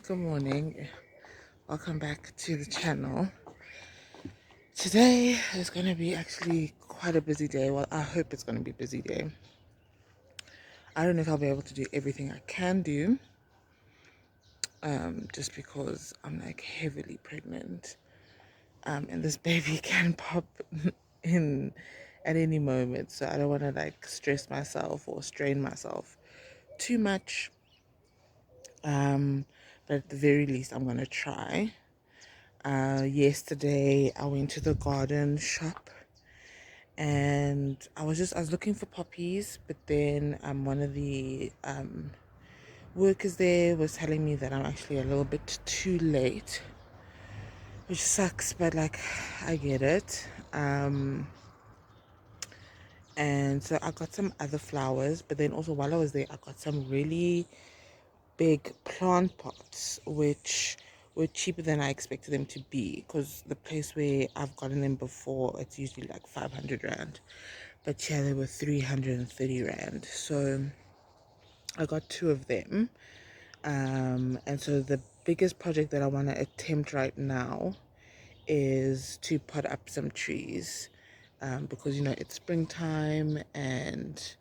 Good morning. Welcome back to the channel. Today is going to be actually quite a busy day. Well, I hope it's going to be a busy day. I don't know if I'll be able to do everything I can do, just because I'm like heavily pregnant, and this baby can pop in at any moment. So I don't want to like stress myself or strain myself too much. But at the very least, I'm going to try. Yesterday I went to the garden shop and I was looking for poppies, but then one of the workers there was telling me that I'm actually a little bit too late, which sucks, but like I get it. And so I got some other flowers, but then also while I was there I got some really big plant pots, which were cheaper than I expected them to be, because the place where I've gotten them before, it's usually like 500 rand, but yeah, they were 330 rand. So I got two of them, and so the biggest project that I want to attempt right now is to put up some trees, because it's springtime and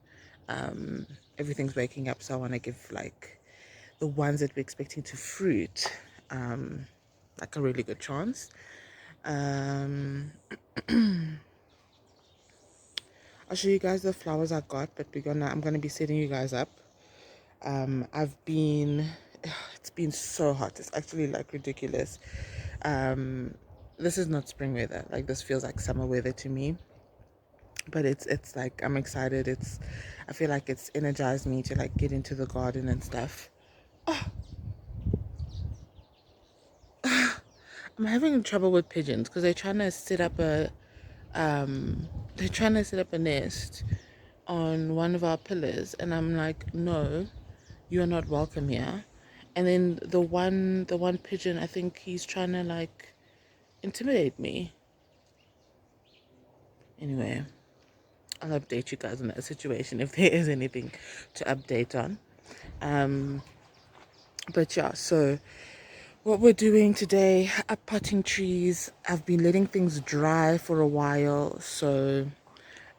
everything's waking up, so I want to give like the ones that we're expecting to fruit like a really good chance. um I'll show you guys the flowers I got, but I'm gonna be setting you guys up. I've been It's been so hot, it's actually like ridiculous. um this is not spring weather, like this feels like summer weather to me, but it's like I'm excited. I feel like it's energized me to like get into the garden and stuff. I'm having trouble with pigeons because they're trying to set up a nest on one of our pillars, and I'm like, no, you are not welcome here. And then the one pigeon, I think he's trying to like intimidate me. Anyway, I'll update you guys on that situation if there is anything to update on. um but yeah, so what we're doing today, up potting trees. I've been letting things dry for a while, so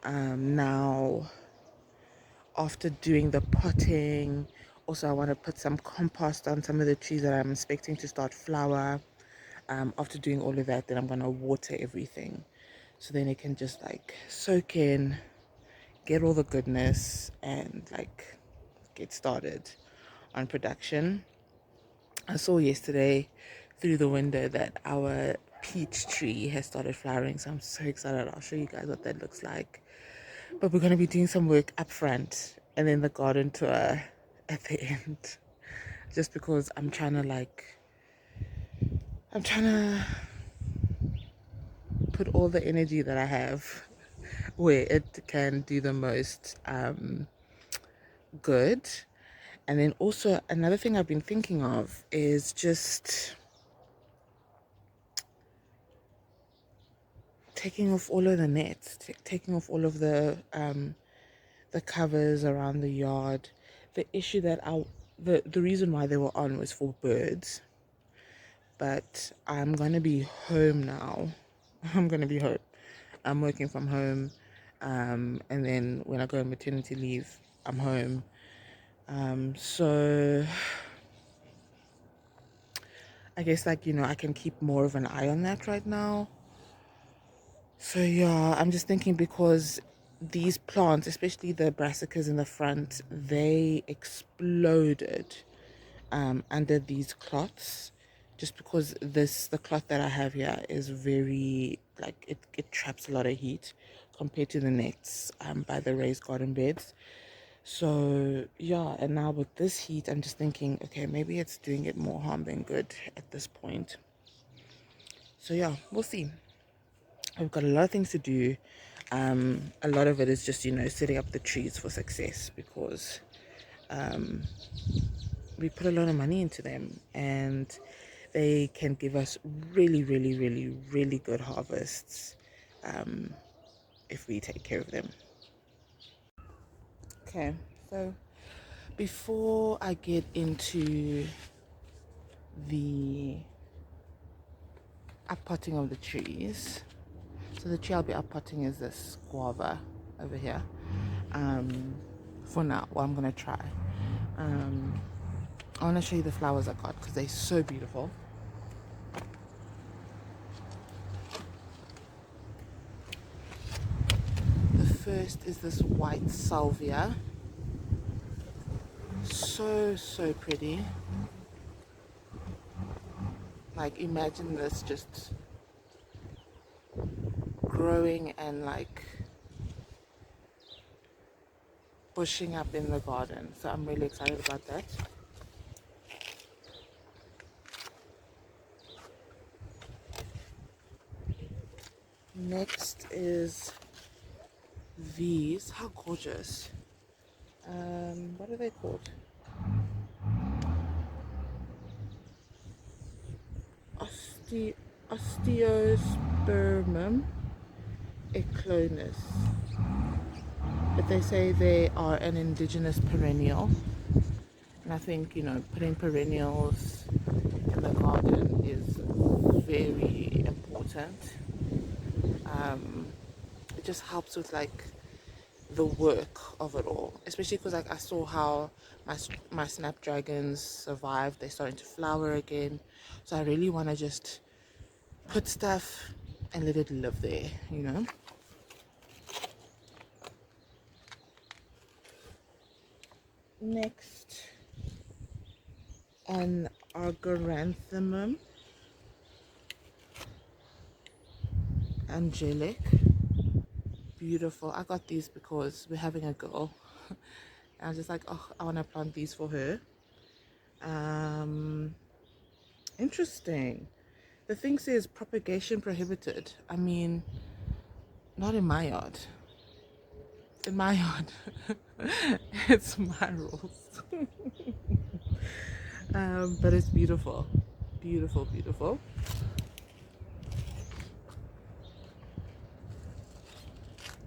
now after doing the potting, also I want to put some compost on some of the trees that I'm expecting to start flower. After doing all of that, then I'm going to water everything, so then it can just like soak in, get all the goodness, and like get started on production. I saw yesterday through the window that our peach tree has started flowering, so I'm so excited. I'll show you guys what that looks like. But we're going to be doing some work up front and then the garden tour at the end. Just because I'm trying to put all the energy that I have where it can do the most good. And then also another thing I've been thinking of is just taking off all of the nets, taking off all of the covers around the yard. The issue that the reason why they were on was for birds, but I'm gonna be home now. I'm gonna be home. I'm working from home, and then when I go on maternity leave, I'm home. So I guess like I can keep more of an eye on that right now. So yeah, I'm just thinking because these plants, especially the brassicas in the front, they exploded under these cloths, just because the cloth that I have here is very like it traps a lot of heat compared to the nets by the raised garden beds. So yeah, and now with this heat, I'm just thinking, okay, maybe it's doing it more harm than good at this point. So yeah, we'll see. I've got a lot of things to do. A lot of it is just setting up the trees for success, because um, we put a lot of money into them, and they can give us really, really, really, really good harvests um, if we take care of them. Okay, so before I get into the uppotting of the trees. So the tree I'll be uppotting is this guava over here. For now, what I'm gonna try. I want to show you the flowers I got because they're so beautiful. The first is this white salvia. So pretty. Like, imagine this just growing and like bushing up in the garden. So I'm really excited about that. Next is these. How gorgeous. What are they called? Osteospermum eclonus. But they say they are an indigenous perennial. And I think, you know, putting perennials in the garden is very important. It just helps with like the work of it all, especially because like I saw how my snapdragons survived. They're starting to flower again, so I really want to just put stuff and let it live there, you know. Next, an Argyranthemum angelic. Beautiful. I got these because we're having a girl. And I was just like, oh, I want to plant these for her. Interesting. The thing says propagation prohibited. I mean, not in my yard. In my yard. It's my rules. But it's beautiful. Beautiful, beautiful.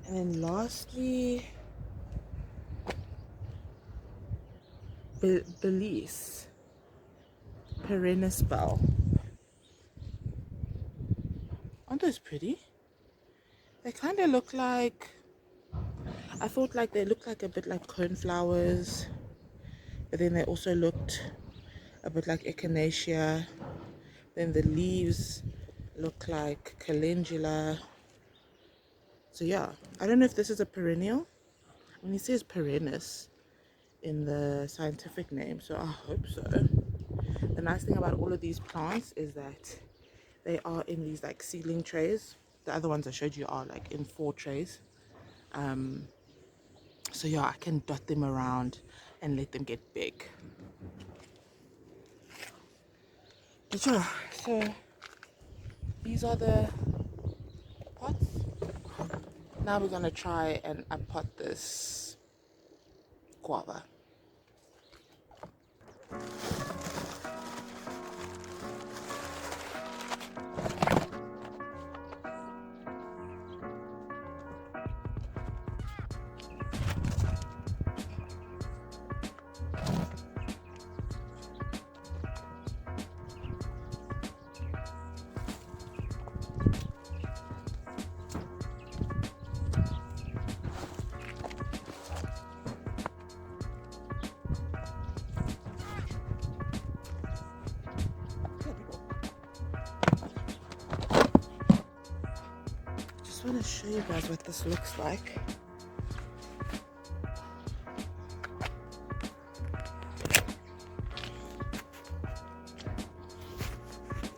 And then lastly, Belize perennispel. Aren't those pretty? They kind of look like, I thought like they looked like a bit like cornflowers, but then they also looked a bit like echinacea. Then the leaves look like calendula. So yeah, I don't know if this is a perennial. I mean, it says perennis in the scientific name, so I hope so. The nice thing about all of these plants is that they are in these like seedling trays. The other ones I showed you are like in 4 trays. So yeah, I can dot them around and let them get big. But yeah, so these are the pots. Now we're gonna try and unpot this guava. I want to show you guys what this looks like.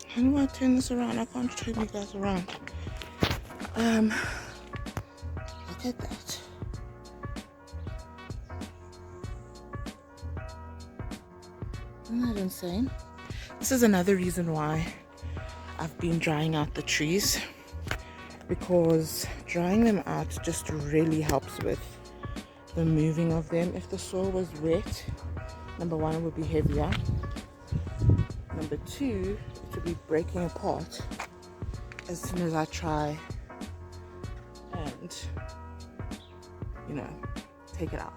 How do I turn this around? I can't turn you guys around. Look at that. Isn't that insane? This is another reason why I've been drying out the trees, because drying them out just really helps with the moving of them. If the soil was wet, number one, it would be heavier. Number two, it would be breaking apart as soon as I try and, you know, take it out.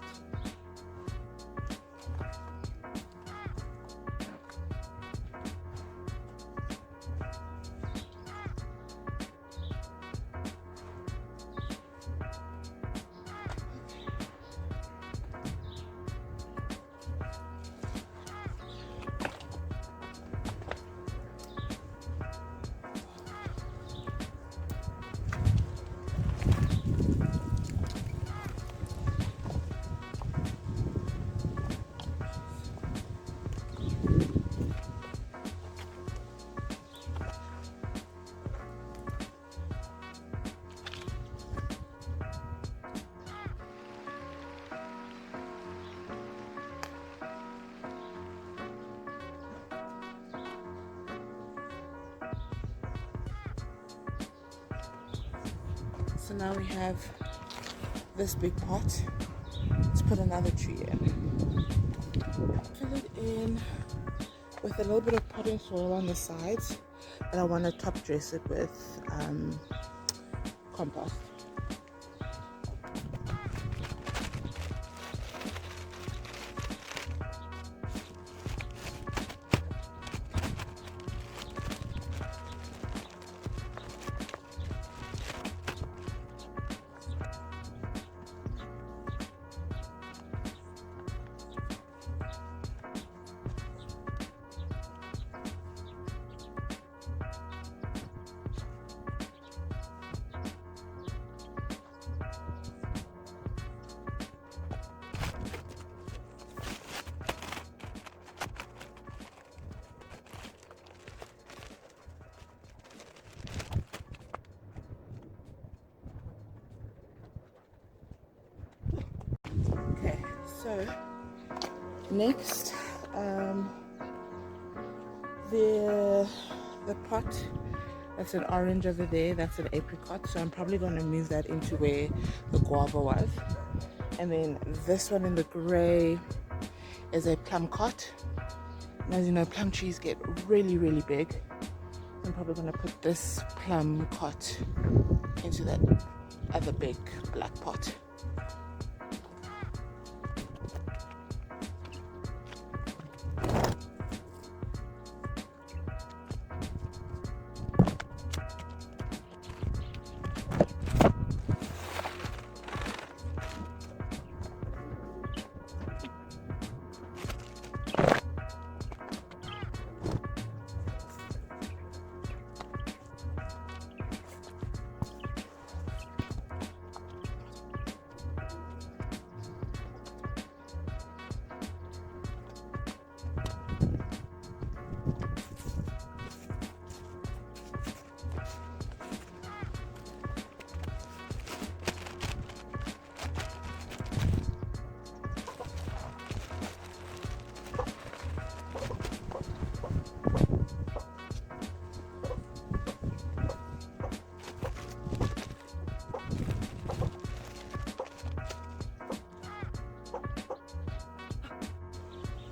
So now we have this big pot. Let's put another tree in. Fill it in with a little bit of potting soil on the sides, and I want to top dress it with compost. Okay, so next, the pot that's an orange over there, that's an apricot, so I'm probably going to move that into where the guava was. And then this one in the gray is a plum cot. And as you know, plum trees get really, really big. I'm probably going to put this plum cot into that other big black pot.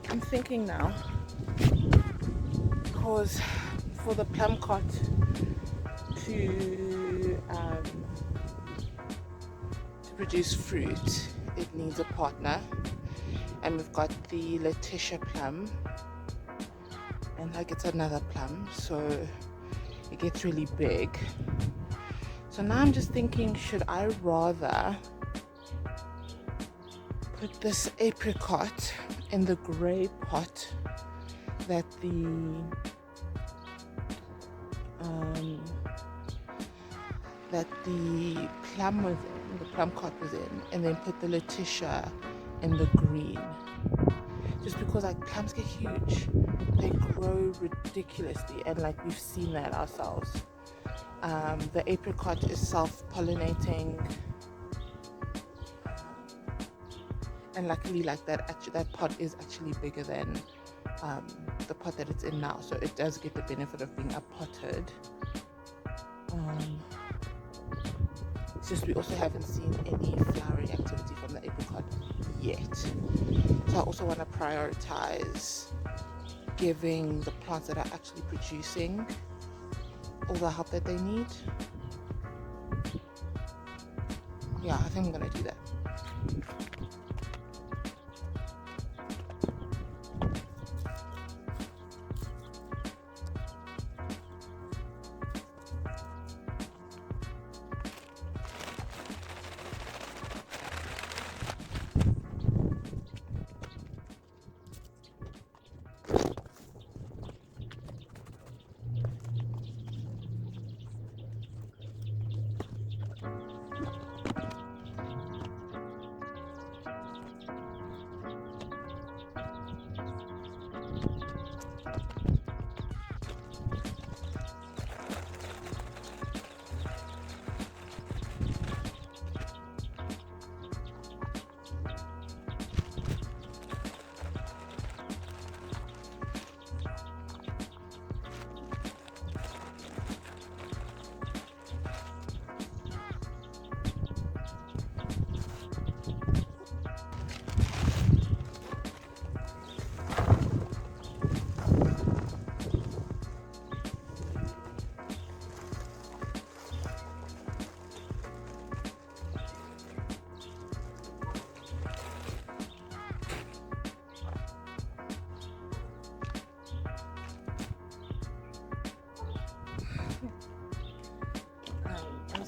I'm thinking now, because for the plum cot to produce fruit, it needs a partner, and we've got the Letitia plum, and like it's another plum, so it gets really big. So now I'm just thinking, should I rather put this apricot in the gray pot that the plum was in, the plum cot was in, and then put the Letitia in the green? Just because like plums get huge, they grow ridiculously, and like we've seen that ourselves. The apricot is self-pollinating, and luckily like that pot is actually bigger than the pot that it's in now, so it does get the benefit of being uppotted. It's just we also haven't seen any flowering activity from the apricot yet, so I also want to prioritize giving the plants that are actually producing all the help that they need. Yeah, I think I'm gonna do that.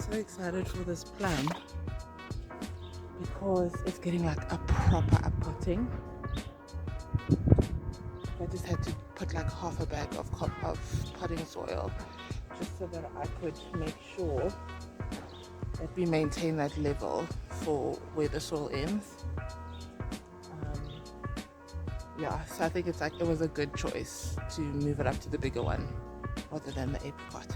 so excited for this plum because it's getting like a proper uppotting. I just had to put like half a bag of potting soil just so that I could make sure that we maintain that level for where the soil ends. Yeah, so I think it's like it was a good choice to move it up to the bigger one rather than the apricot.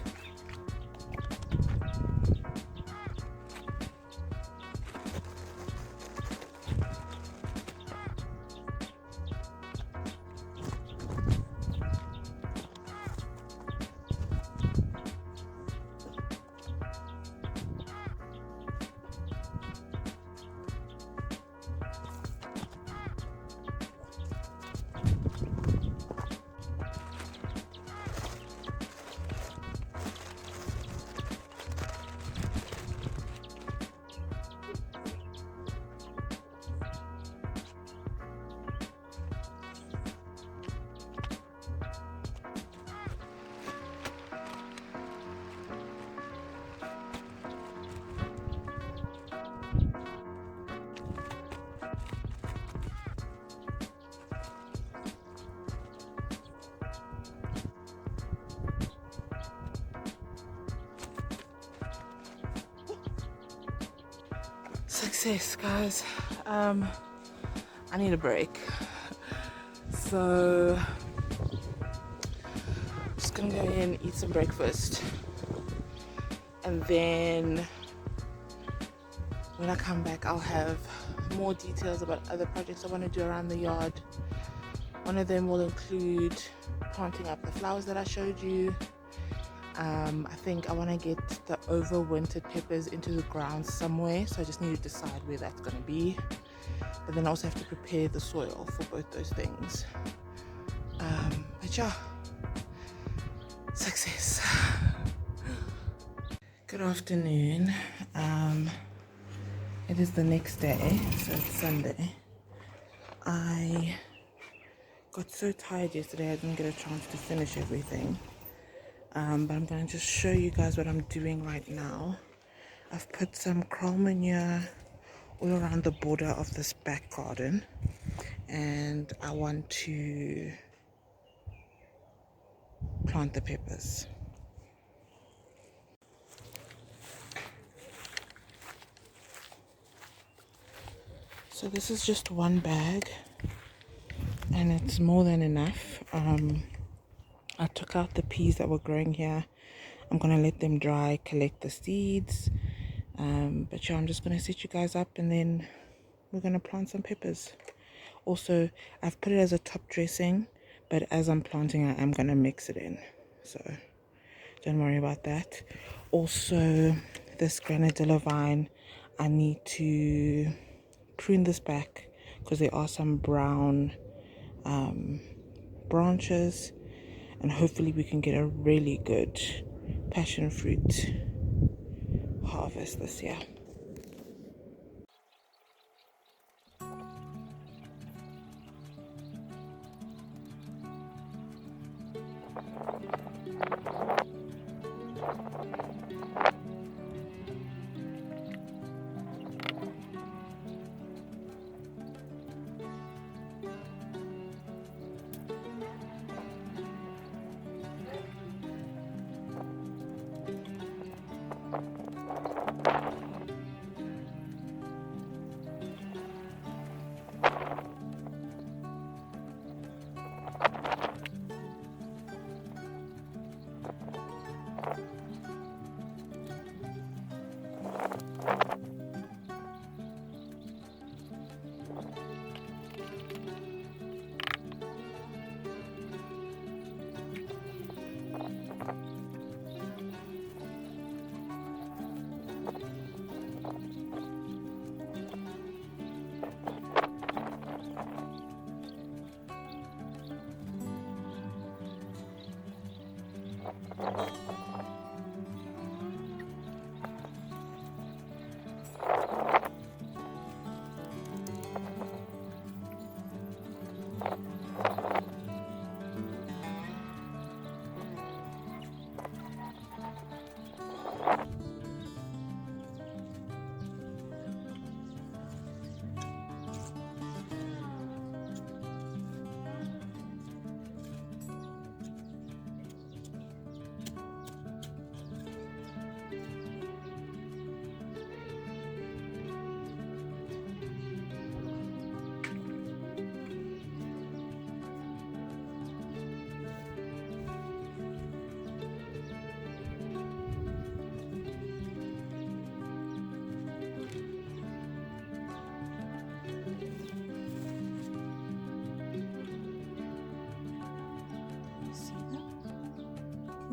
Success, guys. I need a break, so I'm just gonna go in, eat some breakfast, and then when I come back I'll have more details about other projects I want to do around the yard. One of them will include planting up the flowers that I showed you. I think I want to get the overwintered peppers into the ground somewhere, so I just need to decide where that's going to be. But then I also have to prepare the soil for both those things. But yeah, success. Good afternoon. It is the next day, so it's Sunday. I got so tired yesterday I didn't get a chance to finish everything. But I'm going to just show you guys what I'm doing right now. I've put some coral manure all around the border of this back garden, and I want to plant the peppers. So this is just one bag and it's more than enough. I took out the peas that were growing here. I'm gonna let them dry, collect the seeds. But yeah, I'm just gonna set you guys up and then we're gonna plant some peppers. Also, I've put it as a top dressing, but as I'm planting I am gonna mix it in, so don't worry about that. Also, this granadilla vine, I need to prune this back because there are some brown branches, and hopefully we can get a really good passion fruit harvest this year.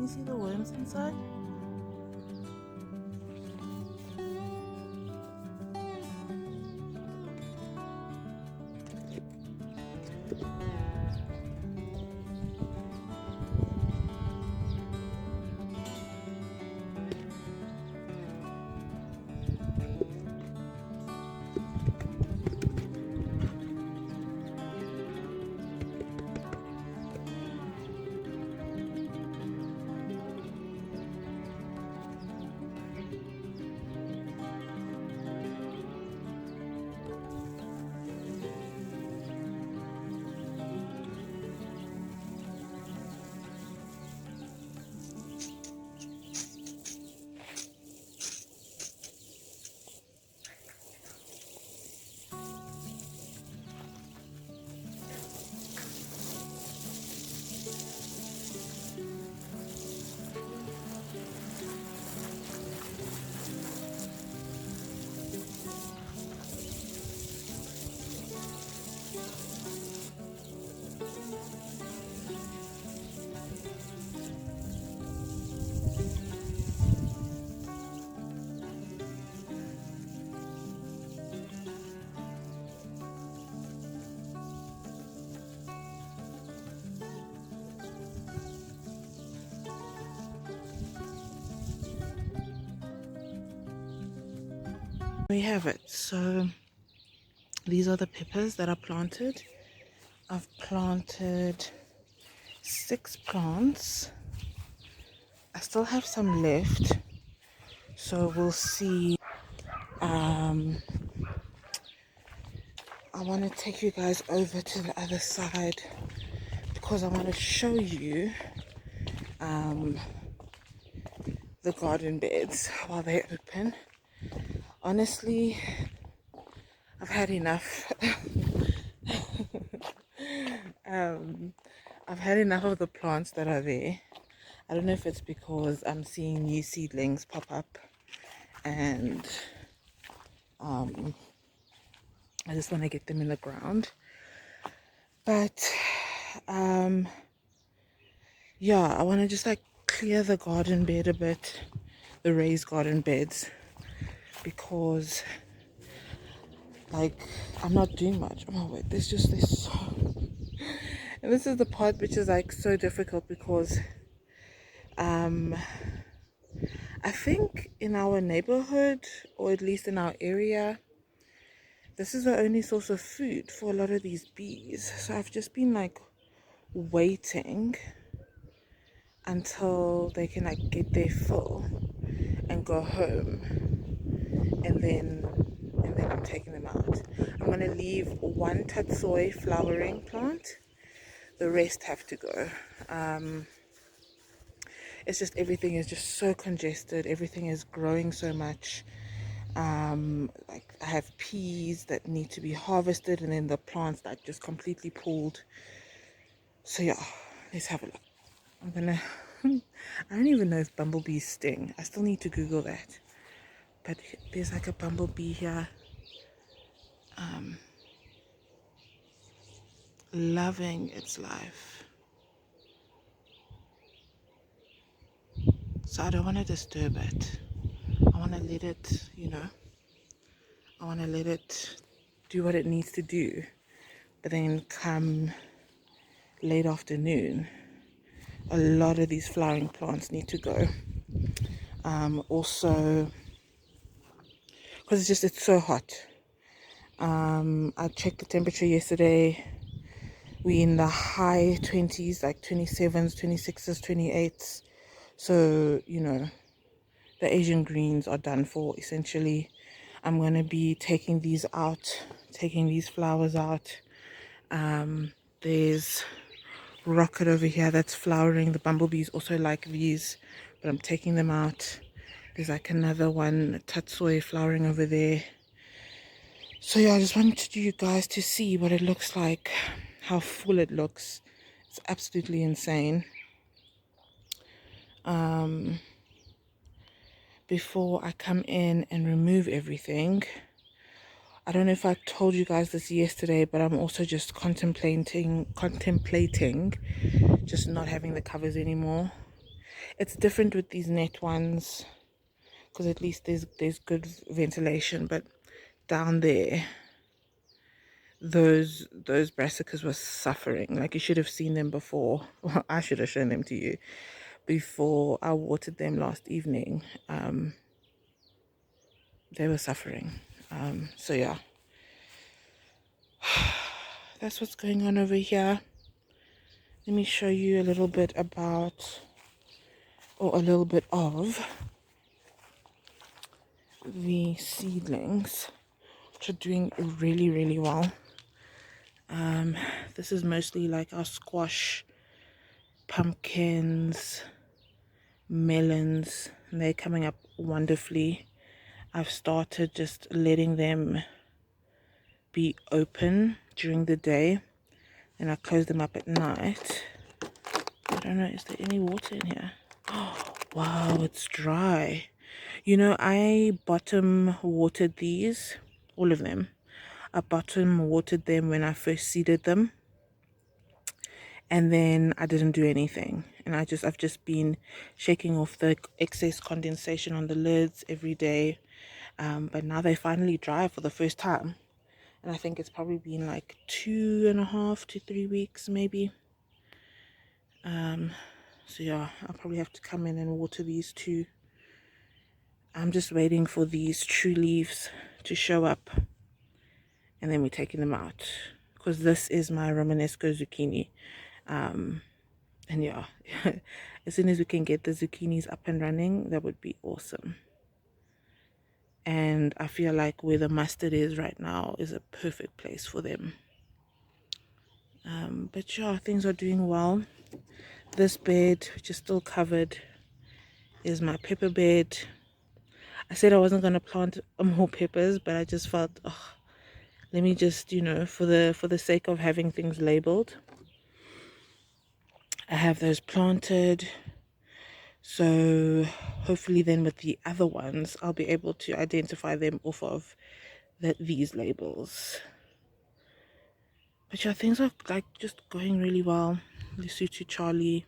Can you see the worms inside? We have it. So these are the peppers that are planted. I've planted 6 plants. I still have some left, so we'll see. I want to take you guys over to the other side because I want to show you the garden beds while they're open. Honestly, I've had enough. I've had enough of the plants that are there. I don't know if it's because I'm seeing new seedlings pop up and I just want to get them in the ground. But yeah, I want to just like clear the garden bed a bit, the raised garden beds, because like I'm not doing much. Oh wait, there's so and this is the part which is like so difficult because I think in our neighborhood, or at least in our area, this is the only source of food for a lot of these bees. So I've just been like waiting until they can like get their fill and go home, and then I'm taking them out. I'm gonna leave 1 tatsoi flowering plant. The rest have to go. It's just everything is just so congested. Everything is growing so much. Like I have peas that need to be harvested, and then the plants that just completely pulled. So yeah, let's have a look. I'm gonna I don't even know if bumblebees sting. I still need to Google that. But there's like a bumblebee here, loving its life. So I don't want to disturb it. I want to let it, I want to let it do what it needs to do. But then come late afternoon, a lot of these flowering plants need to go. Also, because it's so hot. I checked the temperature yesterday. We're in the high 20s, like 27s, 26s, 28s. So, the Asian greens are done for, essentially. I'm going to be taking these out, taking these flowers out. There's rocket over here that's flowering. The bumblebees also like these, but I'm taking them out. There's like another one, tatsoi, flowering over there. So yeah, I just wanted you guys to see what it looks like, how full it looks. It's absolutely insane. Before I come in and remove everything, I don't know if I told you guys this yesterday, but I'm also just contemplating just not having the covers anymore. It's different with these net ones because at least there's good ventilation, but down there those brassicas were suffering. Like, you should have seen them before. Well, I should have shown them to you before I watered them last evening. They were suffering. So yeah, that's what's going on over here. Let me show you a little bit about, or a little bit of, the seedlings, which are doing really well. This is mostly like our squash, pumpkins, melons, and they're coming up wonderfully. I've started just letting them be open during the day, and I close them up at night. I don't know, is there any water in here? Oh, wow, it's dry. You know, I bottom watered these, all of them. I bottom watered them when I first seeded them, and then I didn't do anything. And I've just been shaking off the excess condensation on the lids every day. But now they finally dry for the first time, and I think it's probably been like 2.5 to 3 weeks maybe. So yeah, I'll probably have to come in and water these too. I'm just waiting for these true leaves to show up, and then we're taking them out, because this is my Romanesco zucchini. And yeah, as soon as we can get the zucchinis up and running, that would be awesome. And I feel like where the mustard is right now is a perfect place for them. But yeah, things are doing well. This bed, which is still covered, is my pepper bed. I said I wasn't going to plant more peppers, but I just felt, oh, let me just, you know, for the sake of having things labeled, I have those planted. So hopefully then with the other ones, I'll be able to identify them off of these labels. But yeah, things are like just going really well. Lesotho Charlie.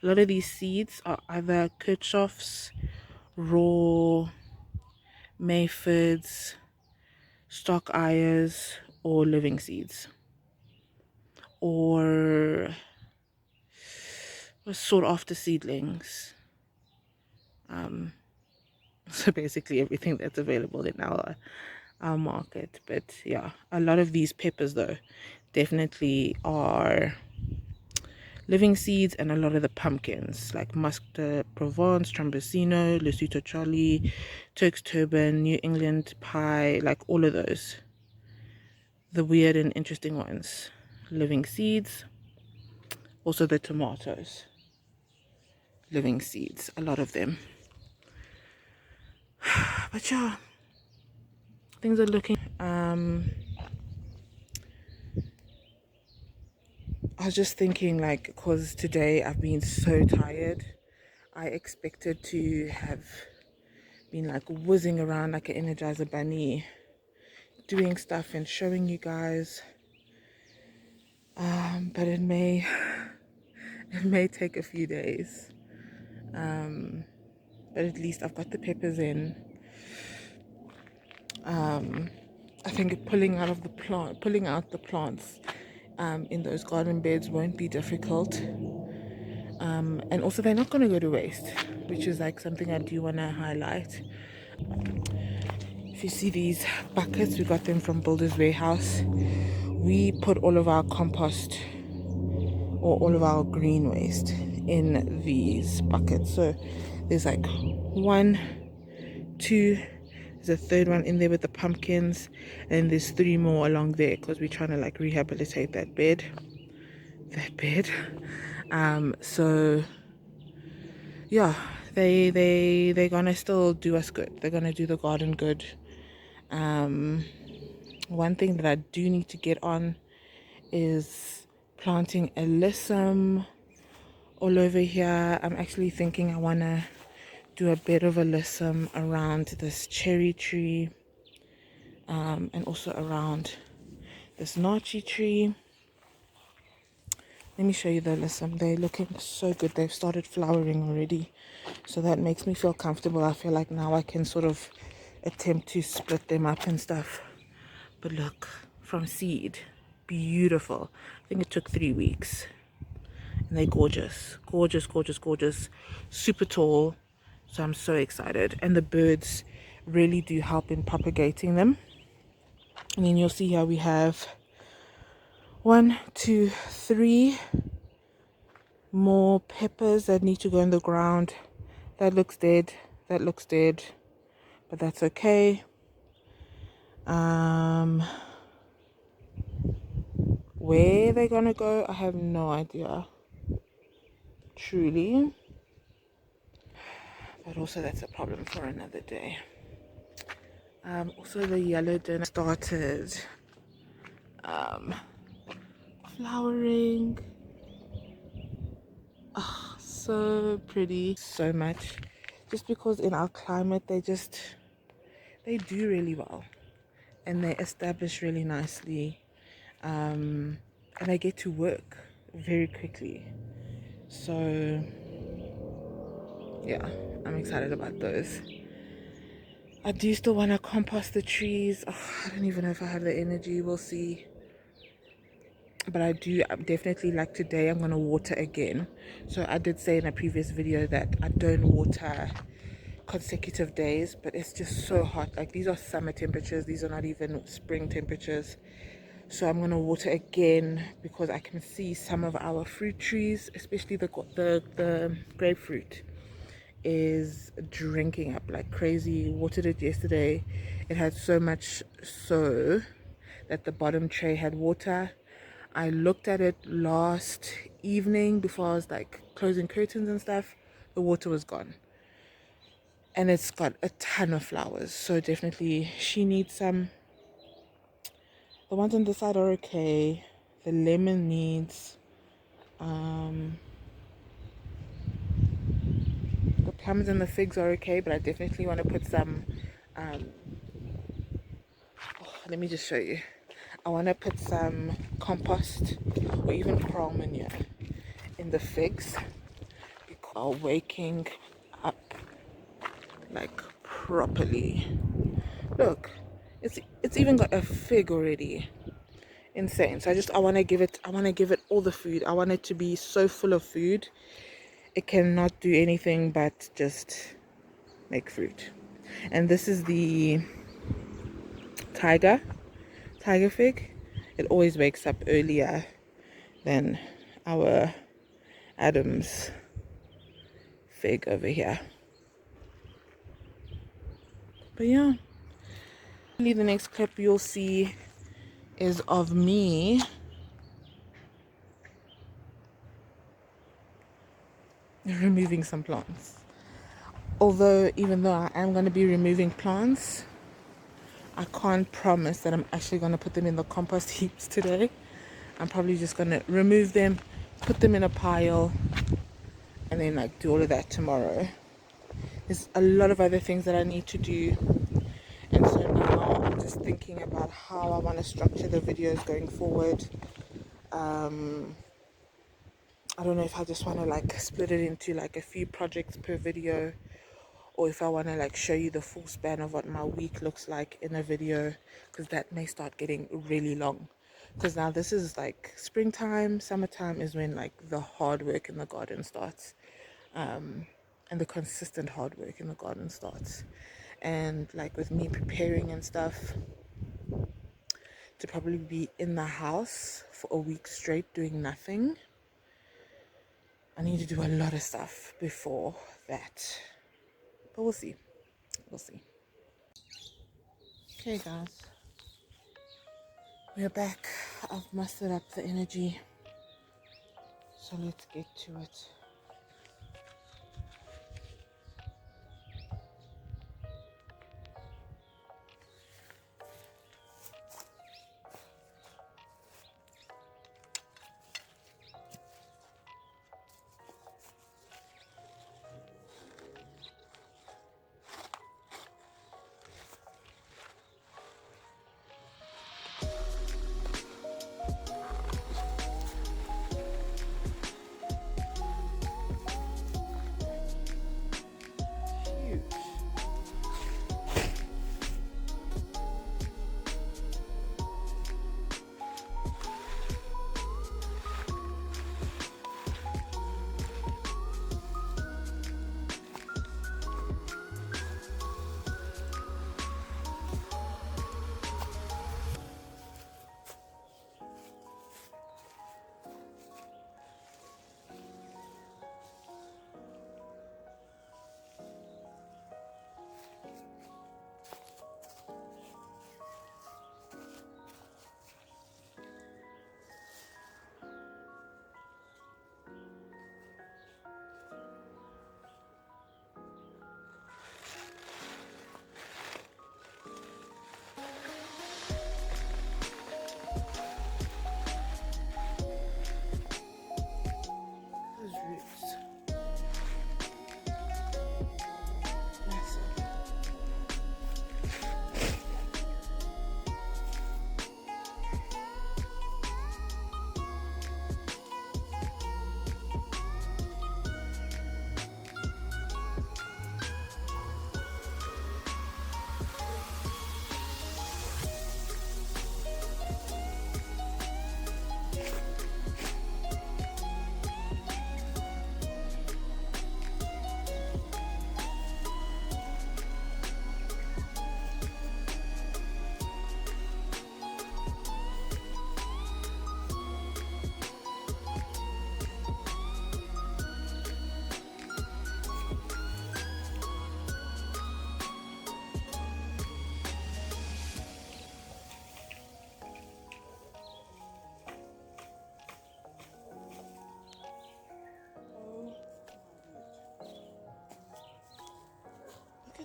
A lot of these seeds are either Kirchhoffs, raw, Mayfords, stock ayers, or living seeds, or sought after seedlings. So basically everything that's available in our market. But yeah, a lot of these peppers though definitely are living seeds, and a lot of the pumpkins like Musk de Provence, Trombosino, Lesotho Charlie, Turk's Turban, New England Pie, like all of those, the weird and interesting ones, living seeds. Also the tomatoes, living seeds, a lot of them. But yeah, things are looking. I was just thinking, like, because today I've been so tired, I expected to have been like whizzing around like an Energizer bunny, doing stuff and showing you guys. But it may take a few days. But at least I've got the peppers in. I think pulling out the plants in those garden beds won't be difficult. And also they're not going to go to waste, which is like something I do want to highlight. If you see these buckets, we got them from Builder's Warehouse. We put all of our compost or all of our green waste in these buckets. So there's like 1, 2, there's a third one in there with the pumpkins, and there's 3 more along there because we're trying to like rehabilitate that bed. So yeah, they're gonna still do us good. They're gonna do the garden good. One thing that I do need to get on is planting alyssum all over here. I'm actually thinking I want to do a bed of alyssum around this cherry tree, and also around this nachi tree. Let me show you the listen. They're looking so good. They've started flowering already. So that makes me feel comfortable. I feel like now I can sort of attempt to split them up and stuff. But look, from seed, beautiful. I think it took 3 weeks. And they're gorgeous. Gorgeous, gorgeous, gorgeous. Super tall. So I'm so excited. And the birds really do help in propagating them. And then you'll see here we have 1, 2, 3 more peppers that need to go in the ground. That looks dead. That looks dead. But that's okay. Where they're gonna go, I have no idea. Truly. But also that's a problem for another day. Also the yellow dinner started flowering. Oh, so pretty. So much. Just because in our climate they do really well. And they establish really nicely. And I get to work very quickly. So yeah, I'm excited about those. I do still want to compost the trees. Oh, I don't even know if I have the energy. We'll see. But I do definitely, like today, I'm going to water again. So I did say in a previous video that I don't water consecutive days, but it's just so hot. Like these are summer temperatures. These are not even spring temperatures. So I'm going to water again because I can see some of our fruit trees, especially the grapefruit, is drinking up like crazy. Watered it yesterday. It had so much so that the bottom tray had water. I looked at it last evening before I was like closing curtains and stuff. The water was gone. And it's got a ton of flowers. So definitely she needs some. The ones on the side are okay. The lemon needs the plums and the figs are okay, but I definitely want to put some let me just show you. I want to put some compost or even kraal manure in the figs because waking up like properly. Look, it's even got a fig already. Insane. So I want to give it all the food. I want it to be so full of food. It cannot do anything but just make fruit. And this is the tiger fig. It always wakes up earlier than our Adam's fig over here. But yeah, the next clip you'll see is of me removing some plants. Although even though I am going to be removing plants, I can't promise that I'm actually going to put them in the compost heaps today. I'm probably just going to remove them, put them in a pile, and then like do all of that tomorrow. There's a lot of other things that I need to do. And so now I'm just thinking about how I want to structure the videos going forward. I don't know if I just want to like split it into like a few projects per video, or if I want to like show you the full span of what my week looks like in a video, because that may start getting really long. Because now this is like springtime, summertime is when like the hard work in the garden starts, and the consistent hard work in the garden starts. And like with me preparing and stuff, to probably be in the house for a week straight doing nothing, I need to do a lot of stuff before that. But we'll see. We'll see. Okay, guys. We're back. I've mustered up the energy. So let's get to it.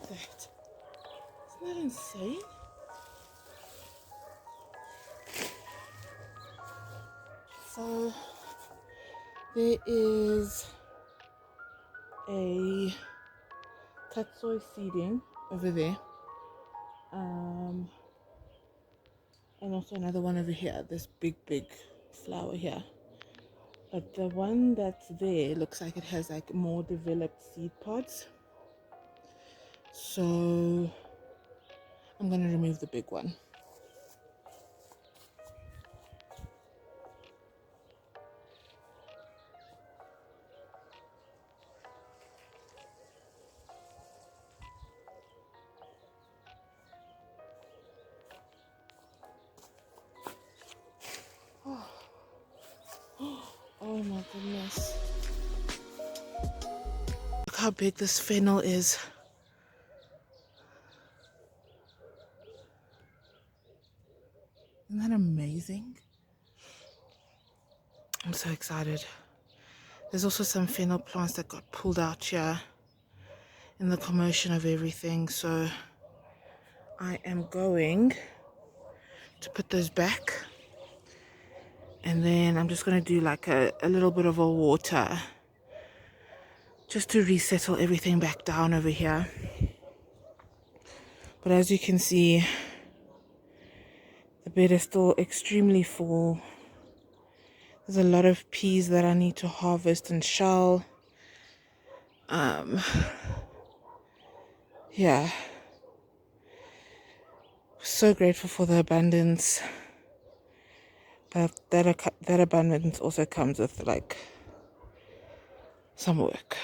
that. Isn't that insane? So there is a tatsoi seeding over there, and also another one over here, this big flower here. But the one that's there looks like it has like more developed seed pods, so I'm gonna remove the big one. Oh my goodness. Look how big this fennel is. Isn't that amazing? I'm so excited. There's also some fennel plants that got pulled out here in the commotion of everything, so I am going to put those back, and then I'm just going to do like a little bit of a water just to resettle everything back down over here. But as you can see, the bed is still extremely full. There's a lot of peas that I need to harvest and shell. Yeah, so grateful for the abundance, but that abundance also comes with like some work.